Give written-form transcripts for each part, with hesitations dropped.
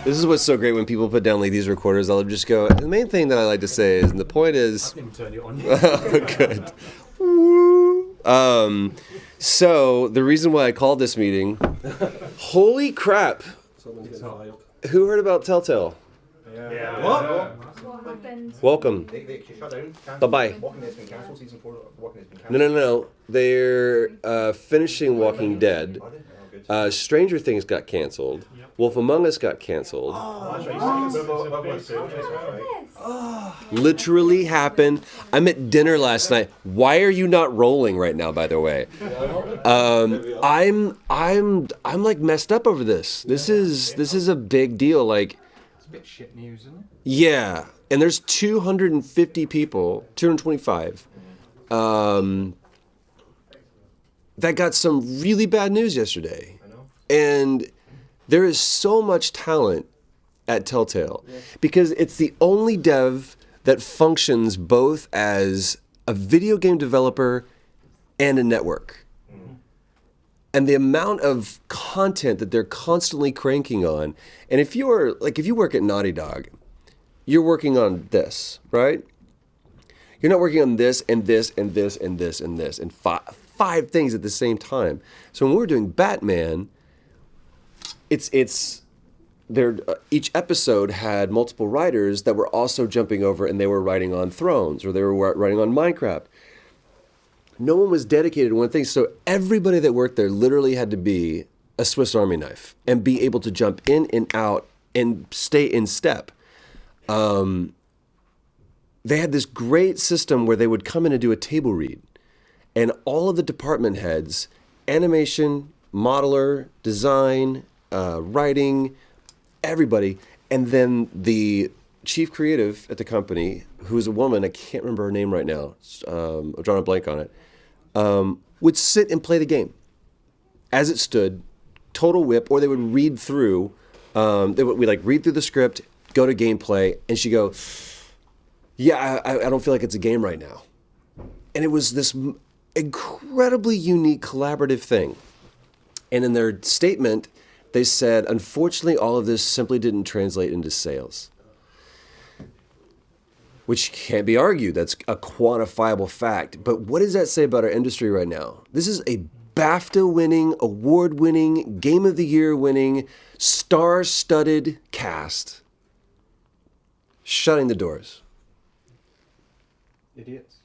This is what's so great when people put down like these recorders. I'll just go. The main thing that I like to say is, and the point is, I didn't turn it on. good. So the reason why I called this meeting, holy crap! Who heard about Telltale? Yeah. What happened? Welcome. They shut down. Bye-bye. Walking Dead's been cancelled. Season 4 of Walking Dead's been cancelled. No. They're finishing Walking Dead. Are they? Oh, good. Stranger Things got canceled. Wolf Among Us got canceled. Literally happened. I'm at dinner last night. Why are you not rolling right now, by the way? I'm like messed up over this. This is a big deal. Like, It's a bit shit news, isn't it? yeah. And there's 250 people, 225, that got some really bad news yesterday. I know. And there is so much talent at Telltale because it's the only dev that functions both as a video game developer and a network. And the amount of content that they're constantly cranking on. And if you work at Naughty Dog, you're working on this, right? You're not working on this and this and this and this and this and five things at the same time. So when we were doing Batman, each episode had multiple writers that were also jumping over, and they were writing on Thrones or they were writing on Minecraft. No one was dedicated to one thing, so everybody that worked there literally had to be a Swiss Army knife and be able to jump in and out and stay in step. They had this great system where they would come in and do a table read, and all of the department heads, animation, modeler, design, writing, everybody, and then the chief creative at the company, who is a woman, I can't remember her name right now, I'm drawing a blank on it, would sit and play the game as it stood, total whip, or they would read through, we read through the script, go to gameplay, and she'd go, yeah, I don't feel like it's a game right now. And it was this incredibly unique collaborative thing. And in their statement, they said, unfortunately, all of this simply didn't translate into sales. Which can't be argued. That's a quantifiable fact. But what does that say about our industry right now? This is a BAFTA-winning, award-winning, Game of the Year-winning, star-studded cast shutting the doors. Idiots.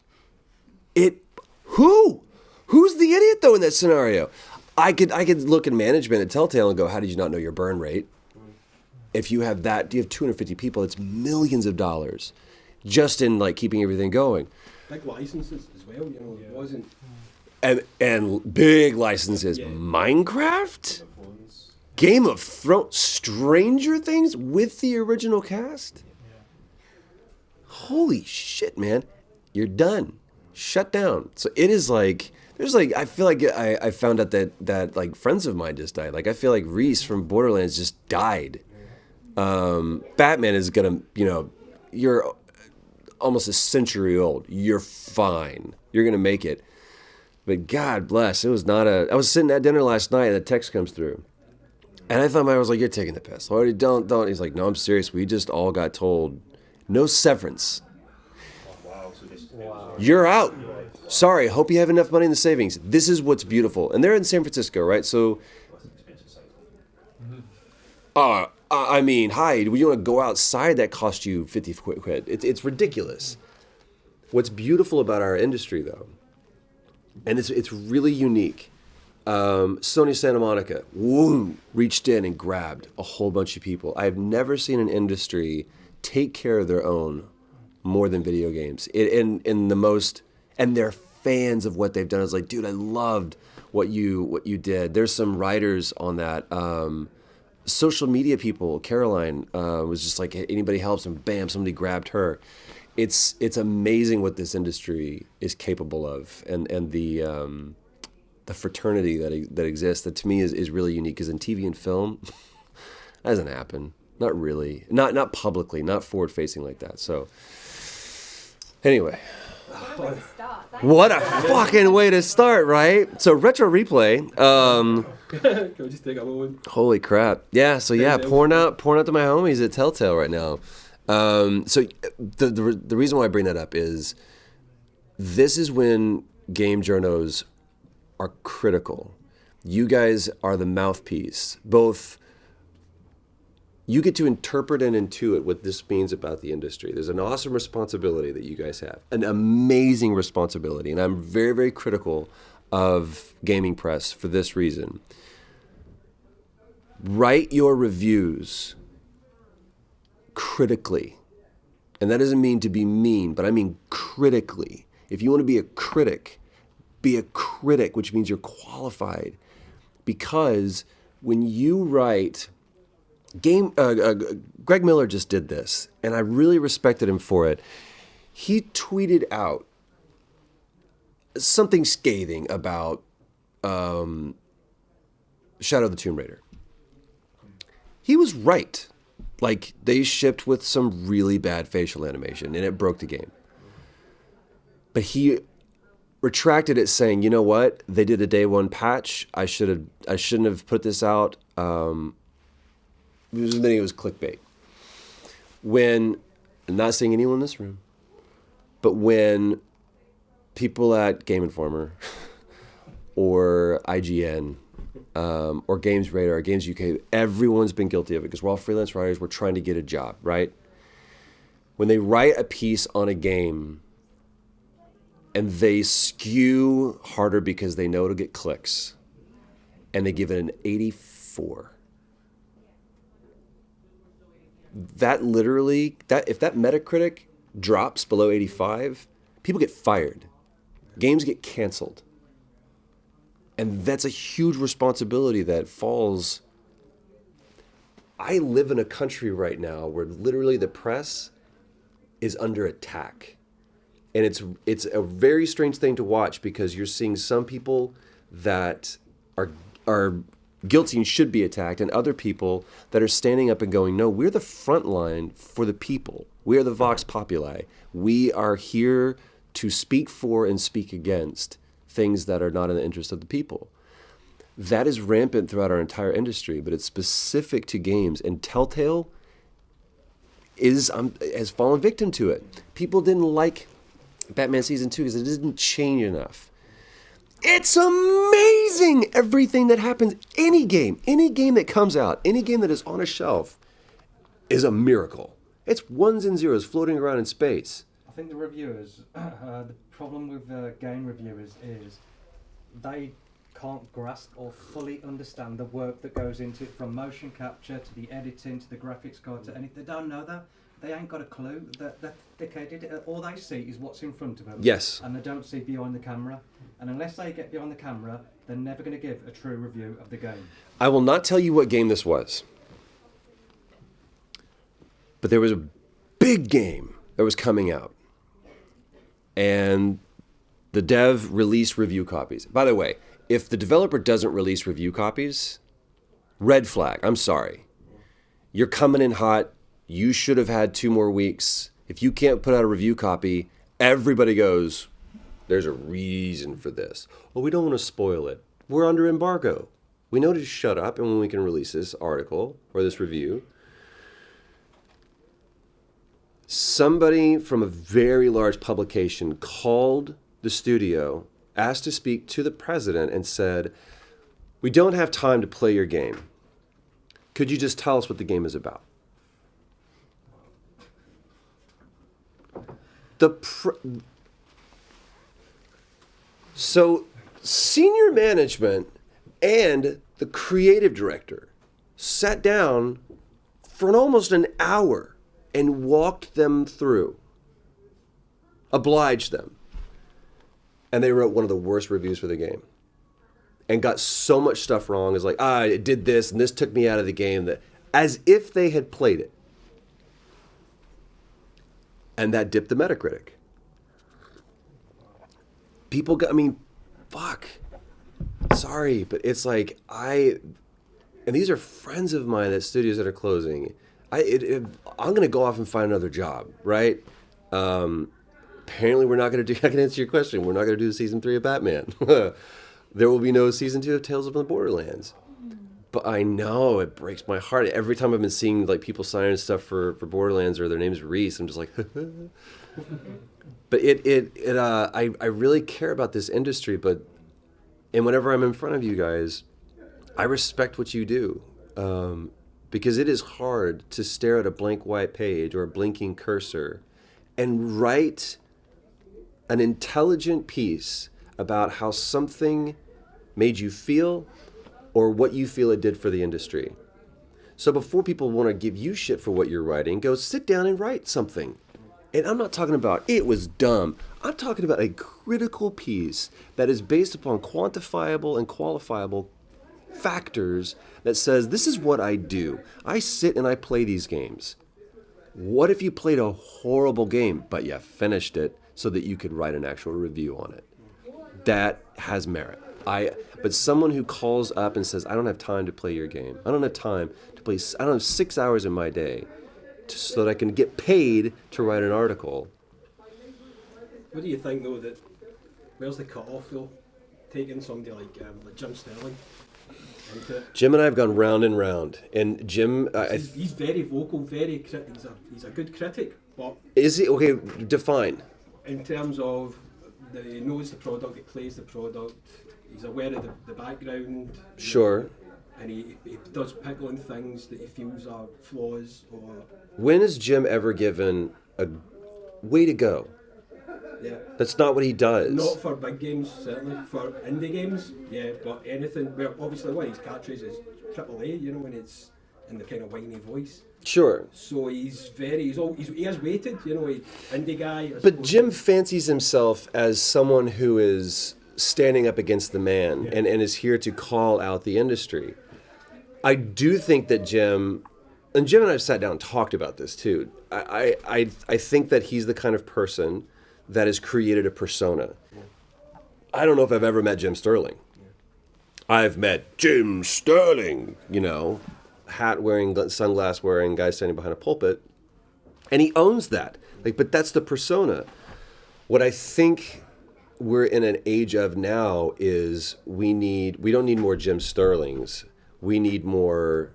Who's the idiot, though, in that scenario? I could look at management at Telltale and go, how did you not know your burn rate? If you have that, you have 250 people, it's millions of dollars just in like keeping everything going. Big licenses as well, you know, it wasn't. And big licenses. Yeah. Minecraft? Game of Thrones? Stranger Things with the original cast? Yeah. Holy shit, man. You're done. Shut down. So it is like, I feel like I found out that like friends of mine just died. Like I feel like Reese from Borderlands just died. Batman is gonna, you're almost a century old. You're fine. You're gonna make it. But God bless, it was not I was sitting at dinner last night and a text comes through. And I thought, I was like, you're taking the piss. Lordy, don't. He's like, no, I'm serious. We just all got told no severance. Wow. You're out. Sorry, hope you have enough money in the savings. This is what's beautiful. And they're in San Francisco, right? So, I mean, hi, you want to go outside, that cost you 50 quid. It's ridiculous. What's beautiful about our industry, though, and it's really unique, Sony Santa Monica, reached in and grabbed a whole bunch of people. I've never seen an industry take care of their own more than video games. And they're fans of what they've done. It's like, dude, I loved what you did. There's some writers on that. Social media people, Caroline was just like, hey, anybody helps, and bam, somebody grabbed her. It's amazing what this industry is capable of, and the fraternity that exists, that to me is really unique. Because in TV and film, that doesn't happen. Not really. Not publicly. Not forward facing like that. So anyway. What a way to start. What a fucking way to start, right? So retro replay. Can we just take a moment? Holy crap! Yeah. So yeah, pouring out to my homies at Telltale right now. So the reason why I bring that up is this is when game journos are critical. You guys are the mouthpiece. Both. You get to interpret and intuit what this means about the industry. There's an awesome responsibility that you guys have, an amazing responsibility. And I'm very, very critical of gaming press for this reason. Write your reviews critically. And that doesn't mean to be mean, but I mean critically. If you want to be a critic, which means you're qualified. Because when you write... Greg Miller just did this, and I really respected him for it. He tweeted out something scathing about Shadow of the Tomb Raider. He was right. Like, they shipped with some really bad facial animation, and it broke the game. But he retracted it, saying, "You know what? They did a day one patch. I shouldn't have put this out." It was clickbait. I'm not saying anyone in this room, but when people at Game Informer or IGN or Games Radar or Games UK, everyone's been guilty of it because we're all freelance writers. We're trying to get a job, right? When they write a piece on a game and they skew harder because they know it'll get clicks, and they give it an 84. That literally, if that Metacritic drops below 85, people get fired. Games get canceled. And that's a huge responsibility that falls. I live in a country right now where literally the press is under attack. And it's a very strange thing to watch because you're seeing some people that are guilty and should be attacked, and other people that are standing up and going, no, we're the front line for the people. We are the Vox Populi. We are here to speak for and speak against things that are not in the interest of the people. That is rampant throughout our entire industry, but it's specific to games, and Telltale has fallen victim to it. People didn't like Batman Season 2 because it didn't change enough. It's amazing everything that happens. Any game that comes out, any game that is on a shelf is a miracle. It's ones and zeros floating around in space. I think the reviewers, the problem with game reviewers is they can't grasp or fully understand the work that goes into it, from motion capture to the editing to the graphics card to anything. They don't know that. They ain't got a clue. All they see is what's in front of them. Yes. And they don't see behind the camera. And unless they get behind the camera, they're never going to give a true review of the game. I will not tell you what game this was, but there was a big game that was coming out, and the dev released review copies. By the way, if the developer doesn't release review copies, red flag. I'm sorry. You're coming in hot. You should have had 2 more weeks. If you can't put out a review copy, everybody goes, there's a reason for this. Well, we don't want to spoil it. We're under embargo. We know to shut up, and when we can release this article or this review. Somebody from a very large publication called the studio, asked to speak to the president, and said, "We don't have time to play your game. Could you just tell us what the game is about?" So senior management and the creative director sat down for almost an hour and walked them through, obliged them. and they wrote one of the worst reviews for the game and got so much stuff wrong. It's like, it did this and this took me out of the game, that as if they had played it. And that dipped the Metacritic. People got, fuck. Sorry, but it's like, and these are friends of mine at studios that are closing. I'm going to go off and find another job, right? Apparently we're not going to do, I can answer your question, we're not going to do season 3 of Batman. There will be no season 2 of Tales of the Borderlands. But I know it breaks my heart. Every time I've been seeing like people signing stuff for Borderlands or their name's Reese, I'm just like, but I really care about this industry. And whenever I'm in front of you guys, I respect what you do, because it is hard to stare at a blank white page or a blinking cursor and write an intelligent piece about how something made you feel or what you feel it did for the industry. So before people want to give you shit for what you're writing, go sit down and write something. And I'm not talking about it was dumb. I'm talking about a critical piece that is based upon quantifiable and qualifiable factors that says, this is what I do. I sit and I play these games. What if you played a horrible game, but you finished it so that you could write an actual review on it? That has merit. But someone who calls up and says, I don't have time to play your game. I don't have time to play, I don't have 6 hours in my day so that I can get paid to write an article. What do you think, though, that where's the cut-off, though, taking somebody like Jim Sterling into it? Jim and I have gone round and round. And Jim... he's very vocal, very he's a good critic, but... Is he? Okay, define. In terms of, he knows the product, he plays the product, he's aware of the background. Sure. And he does pick on things that he feels are flaws or... When has Jim ever given a way to go? Yeah. That's not what he does. Not for big games, certainly. For indie games, yeah, but anything... Well, obviously one of his catchphrases is AAA, you know, when it's in the kind of whiny voice. Sure. So he has waited, you know, indie guy. But Jim fancies himself as someone who is standing up against the man and is here to call out the industry. I do think that Jim and I have sat down and talked about this too. I think that he's the kind of person that has created a persona. I don't know if I've ever met Jim Sterling. I've met Jim Sterling, you know, hat wearing, sunglass wearing, guy standing behind a pulpit, and he owns that. But that's the persona. What I think we're in an age of now is we don't need more Jim Sterlings. We need more.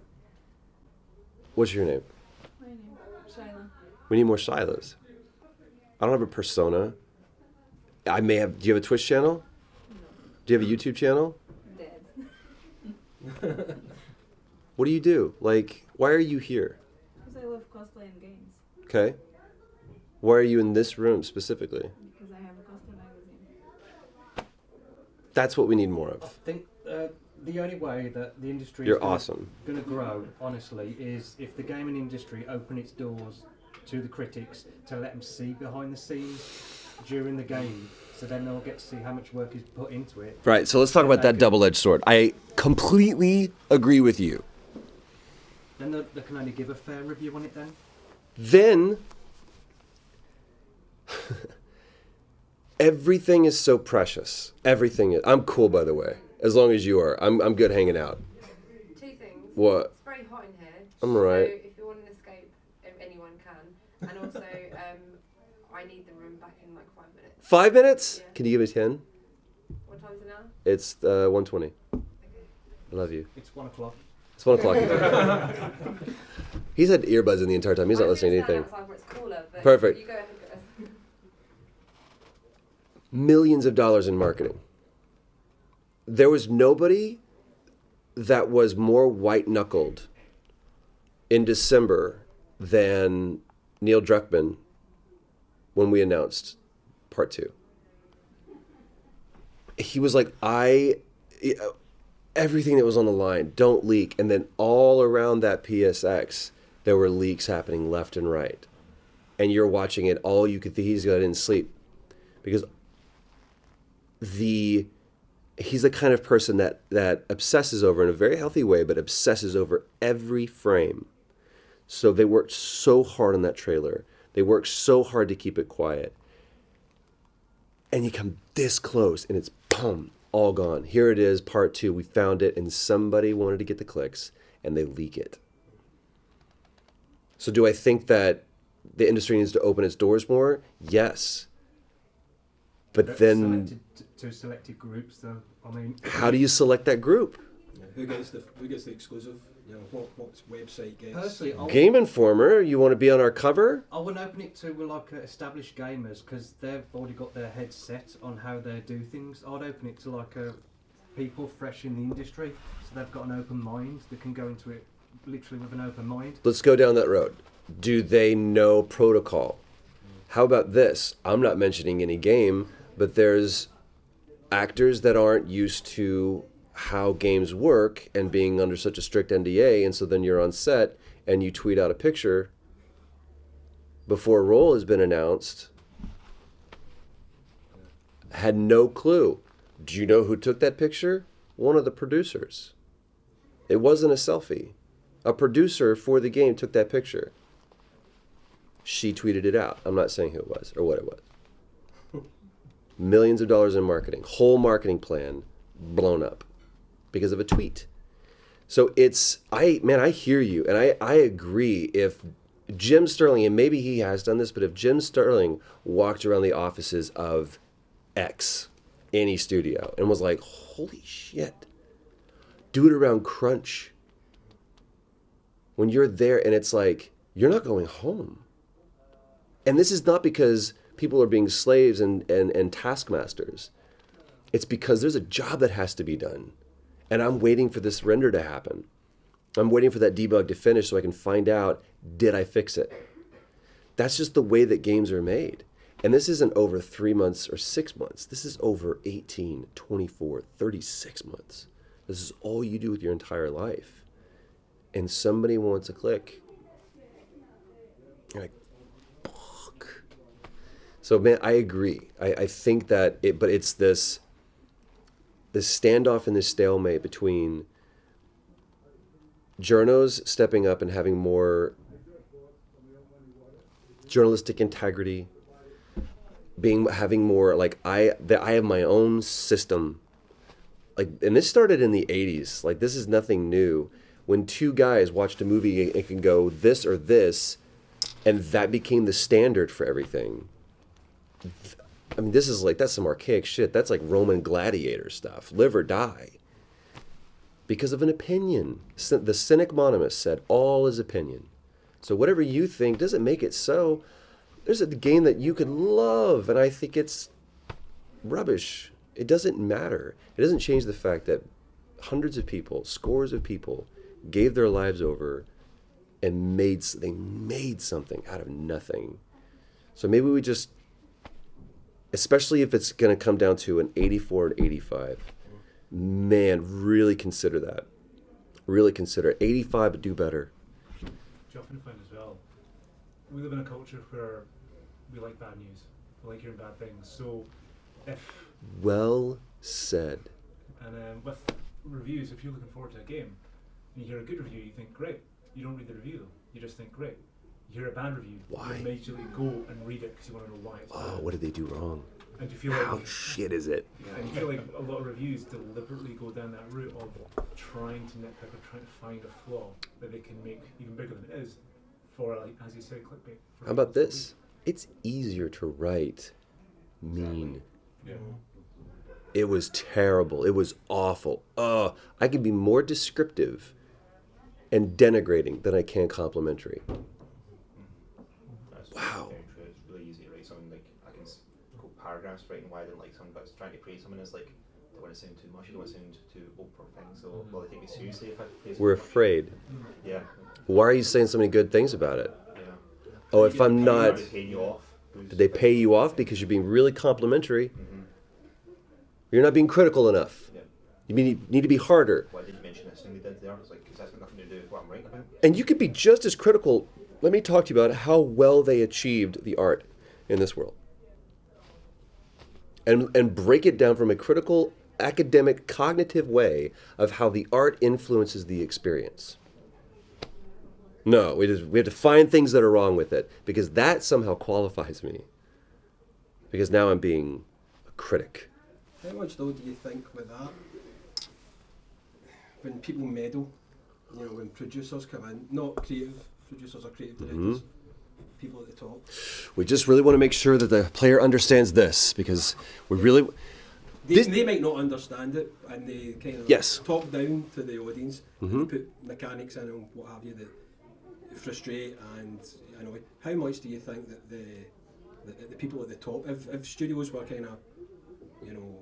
What's your name? My name, Shyla. We need more Shilas. I don't have a persona. Do you have a Twitch channel? No. Do you have a YouTube channel? Dead. What do you do? Why are you here? Because I love cosplay and games. Okay. Why are you in this room specifically? Because I have a cosplay magazine. That's what we need more I of. think the only way that the industry You're is awesome. going to grow, honestly, is if the gaming industry open its doors to the critics to let them see behind the scenes during the game, so then they'll get to see how much work is put into it. Right, so let's talk about that double-edged sword. I completely agree with you. Then they can only give a fair review on it then. Then everything is so precious. Everything is. I'm cool, by the way. As long as you are. I'm good hanging out. Two things. What? It's very hot in here. I'm alright. So if you want an escape, if anyone can. And also, I need the room back in like 5 minutes. 5 minutes? Yeah. Can you give me 10? What time is it now? It's 1:20. Okay. I love you. It's 1 o'clock. It's 1 o'clock. He's had earbuds in the entire time. He's not listening to anything. Outside where it's cooler, but Perfect. You go ahead, guys. Millions of dollars in marketing. There was nobody that was more white-knuckled in December than Neil Druckmann when we announced part 2. He was like, everything that was on the line, don't leak. And then all around that PSX, there were leaks happening left and right. And you're watching it, all you could think, he's got in sleep. Because he's the kind of person that obsesses over, in a very healthy way, but obsesses over every frame. So they worked so hard on that trailer. They worked so hard to keep it quiet. And you come this close and it's boom, all gone. Here it is, part 2. We found it and somebody wanted to get the clicks and they leak it. So do I think that the industry needs to open its doors more? Yes. But then Selected to selected groups, though. I mean, how do you select that group? Yeah, who gets the exclusive? You know, what website gets? personally, Game Informer, you want to be on our cover? I wouldn't open it to like established gamers because they've already got their head set on how they do things. I'd open it to like people fresh in the industry, so they've got an open mind. They can go into it literally with an open mind. Let's go down that road. Do they know protocol? How about this? I'm not mentioning any game, but there's actors that aren't used to how games work and being under such a strict NDA, and so then you're on set and you tweet out a picture before a role has been announced, had no clue. Do you know who took that picture? One of the producers. It wasn't a selfie. A producer for the game took that picture. She tweeted it out. I'm not saying who it was or what it was. Millions of dollars in marketing. Whole marketing plan blown up because of a tweet. So I hear you, and I agree. If Jim Sterling, and maybe he has done this, but if Jim Sterling walked around the offices of X, any studio, and was like, holy shit, do it around crunch. When you're there and it's like, you're not going home. And this is not because people are being slaves and taskmasters. It's because there's a job that has to be done. And I'm waiting for this render to happen. I'm waiting for that debug to finish so I can find out, did I fix it? That's just the way that games are made. And this isn't over 3 months or 6 months. This is over 18, 24, 36 months. This is all you do with your entire life. And somebody wants a click. You're like, fuck. So, man, I agree. I think that but it's this standoff and this stalemate between journos stepping up and having more journalistic integrity, having more like I have my own system. Like, and this started in the 80s. Like, this is nothing new. When two guys watched a movie, it can go this or this, and that became the standard for everything. I mean, that's some archaic shit. That's like Roman gladiator stuff. Live or die. Because of an opinion. The cynic Monimus said, all is opinion. So whatever you think doesn't make it so. There's a game that you could love, and I think it's rubbish. It doesn't matter. It doesn't change the fact that hundreds of people, scores of people, gave their lives over and they made something out of nothing. So maybe we just, especially if it's going to come down to an 84 and 85, man, really consider that. Really consider it. 85, but do better. Do you often find as well, we live in a culture where we like bad news, we like hearing bad things. So if... Well said. And with reviews, if you're looking forward to a game, and you hear a good review, you think, great. You don't read the review though. You just think, great. You hear a bad review, Why? you immediately go and read it because you want to know why it's bad. What did they do wrong? And you feel How like shit is it? and you feel like a lot of reviews deliberately go down that route of trying to nitpick or trying to find a flaw that they can make even bigger than it is for, like, as you said, clickbait. How about this? It's easier to write mean. Yeah. It was terrible. It was awful. I can be more descriptive and denigrating than I can complimentary. That's Wow. very true. It's really easy to write something like I can go paragraphs writing why I didn't like something, but trying to praise someone is like, I don't want to sound too much. I don't want to sound too over things. So will they take me seriously if I praise We're someone? afraid. Yeah. Why are you saying so many good things about it? Yeah. Oh, if I'm not... They pay you off. Did they pay you off because you're being really complimentary? Mm-hmm. You're not being critical enough. Yeah. You need to be harder. Why did you mention this thing they did there? It's like, because that's got nothing to do with what I'm writing about. And you could be just as critical. Let me talk to you about how well they achieved the art in this world. and break it down from a critical, academic, cognitive way of how the art influences the experience. No, we have to find things that are wrong with it, because that somehow qualifies me. Because now I'm being a critic. How much though do you think with that, when people meddle, you know, when producers come in, not creative producers or creative directors, people at the top, We just really want to make sure that the player understands this, because we really... they might not understand it, and they kind of Yes. talk down to the audience, and they put mechanics in and what have you that frustrate and annoy. How much do you think that the people at the top, if studios were kind of, you know,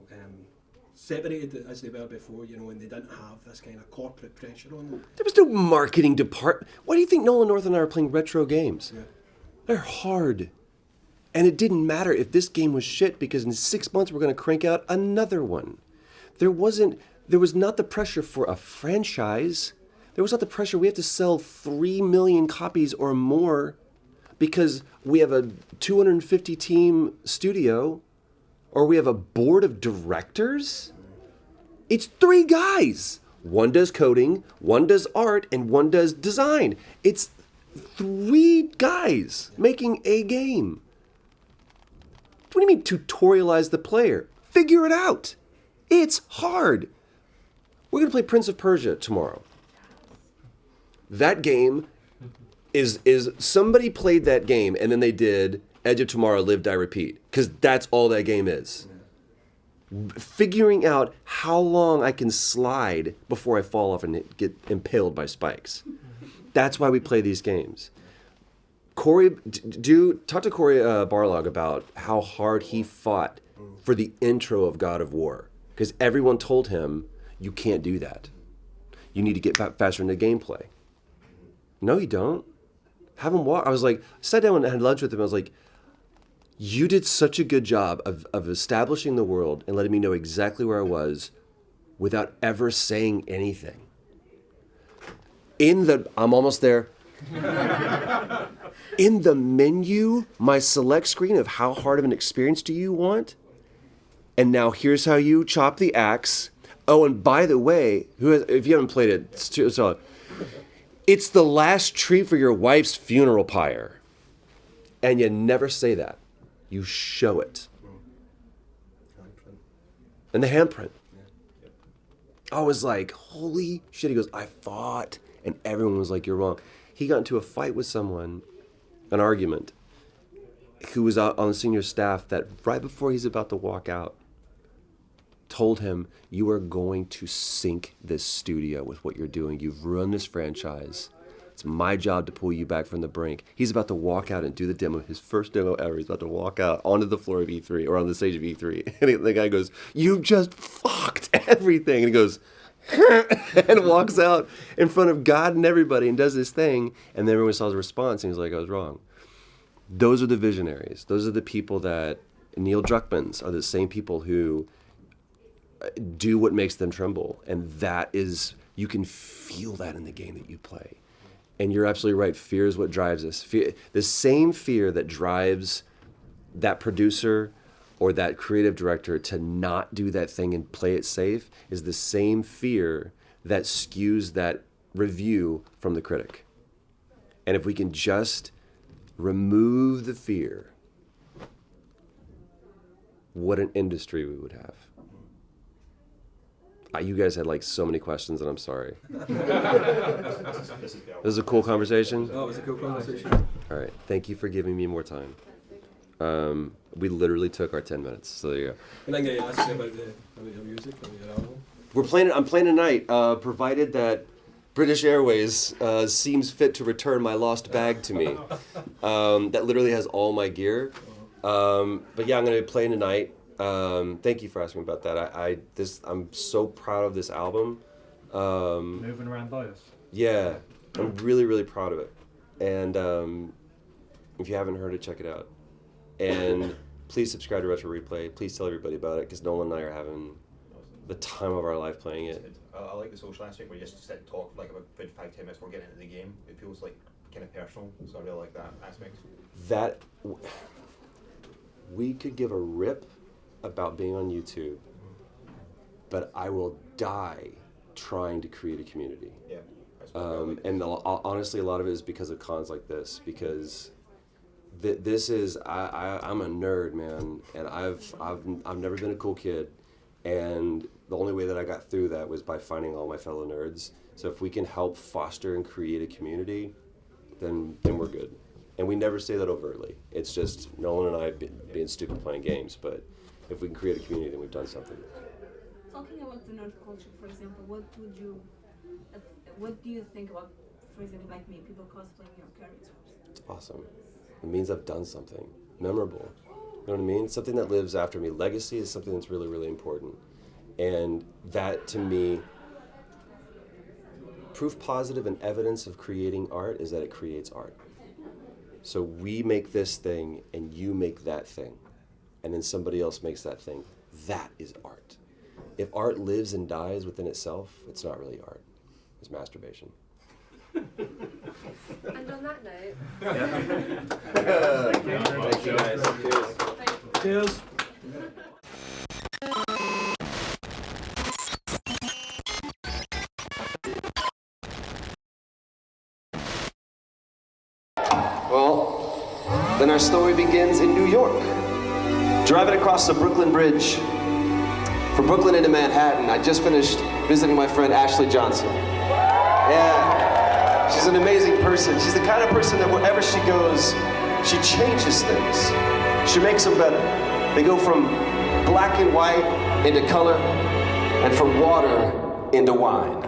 separated as they were before, you know, and they didn't have this kind of corporate pressure on them? There was no marketing department. Why do you think Nolan North and I are playing retro games? Yeah. They're hard. And it didn't matter if this game was shit, because in 6 months we're going to crank out another one. There was not the pressure for a franchise. There was not the pressure we have to sell 3 million copies or more because we have a 250 team studio or we have a board of directors. It's 3 guys. One does coding, one does art, and one does design. It's 3 guys making a game. What do you mean tutorialize the player? Figure it out. It's hard. We're going to play Prince of Persia tomorrow. That game is somebody played that game and then they did Edge of Tomorrow, Live, Die, Repeat. Because that's all that game is. Figuring out how long I can slide before I fall off and get impaled by spikes. That's why we play these games. Corey, talk to Corey Barlog about how hard he fought for the intro of God of War. Because everyone told him, you can't do that. You need to get faster into gameplay. No, you don't. Have him walk. I was like, sat down and had lunch with him. I was like, you did such a good job of establishing the world and letting me know exactly where I was without ever saying anything. I'm almost there. In the menu, my select screen of how hard of an experience do you want? And now here's how you chop the axe. Oh, and by the way, if you haven't played it, it's the last treat for your wife's funeral pyre. And you never say that. You show it. Handprint. And the handprint. I was like, holy shit. He goes, I fought. And everyone was like, you're wrong. He got into a fight with someone, an argument, who was out on the senior staff that right before he's about to walk out, told him, you are going to sink this studio with what you're doing. You've ruined this franchise. It's my job to pull you back from the brink. He's about to walk out and do the demo, his first demo ever. He's about to walk out onto the floor of E3, or on the stage of E3. And the guy goes, you just fucked everything. And he goes, and walks out in front of God and everybody and does this thing. And then everyone saw his response and he's like, I was wrong. Those are the visionaries. Those are the people that, Neil Druckmann's are the same people who do what makes them tremble. And that is, you can feel that in the game that you play. And you're absolutely right. Fear is what drives us. Fear, the same fear that drives that producer or that creative director to not do that thing and play it safe is the same fear that skews that review from the critic. And if we can just remove the fear, what an industry we would have. You guys had like so many questions, and I'm sorry. This is a cool conversation? Oh, it was a cool conversation. All right. Thank you for giving me more time. We literally took our 10 minutes, so there you go. And I'm going to ask you about your music, about your album. I'm playing tonight, provided that British Airways seems fit to return my lost bag to me. That literally has all my gear. But yeah, I'm going to be playing tonight. Thank you for asking about that. I'm so proud of this album. Moving around by us. Yeah, I'm really, really proud of it. And if you haven't heard it, check it out. And please subscribe to Retro Replay. Please tell everybody about it, because Nolan and I are having the time of our life playing it. I like the social aspect where you just sit and talk for like about 5-10 minutes before getting into the game. It feels like kind of personal, so I really like that aspect. We could give a rip about being on YouTube, but I will die trying to create a community. Yeah. That's what And honestly, a lot of it is because of cons like this, because this is, I'm a nerd, man, and I've never been a cool kid, and the only way that I got through that was by finding all my fellow nerds. So if we can help foster and create a community, then we're good. And we never say that overtly. It's just Nolan and I being stupid playing games, but if we can create a community, then we've done something. Talking about the nerd culture, for example, what do you think about, for example, like me, people cosplaying your characters? It's awesome. It means I've done something memorable. You know what I mean? Something that lives after me. Legacy is something that's really, really important. And that, to me, proof positive and evidence of creating art is that it creates art. So we make this thing and you make that thing. And then somebody else makes that thing. That is art. If art lives and dies within itself, it's not really art. It's masturbation. And on that note, Thank you guys. Cheers. Cheers. Well, then our story begins in New York. Driving across the Brooklyn Bridge. From Brooklyn into Manhattan, I just finished visiting my friend Ashley Johnson. Yeah, she's an amazing person. She's the kind of person that wherever she goes, she changes things. She makes them better. They go from black and white into color, and from water into wine.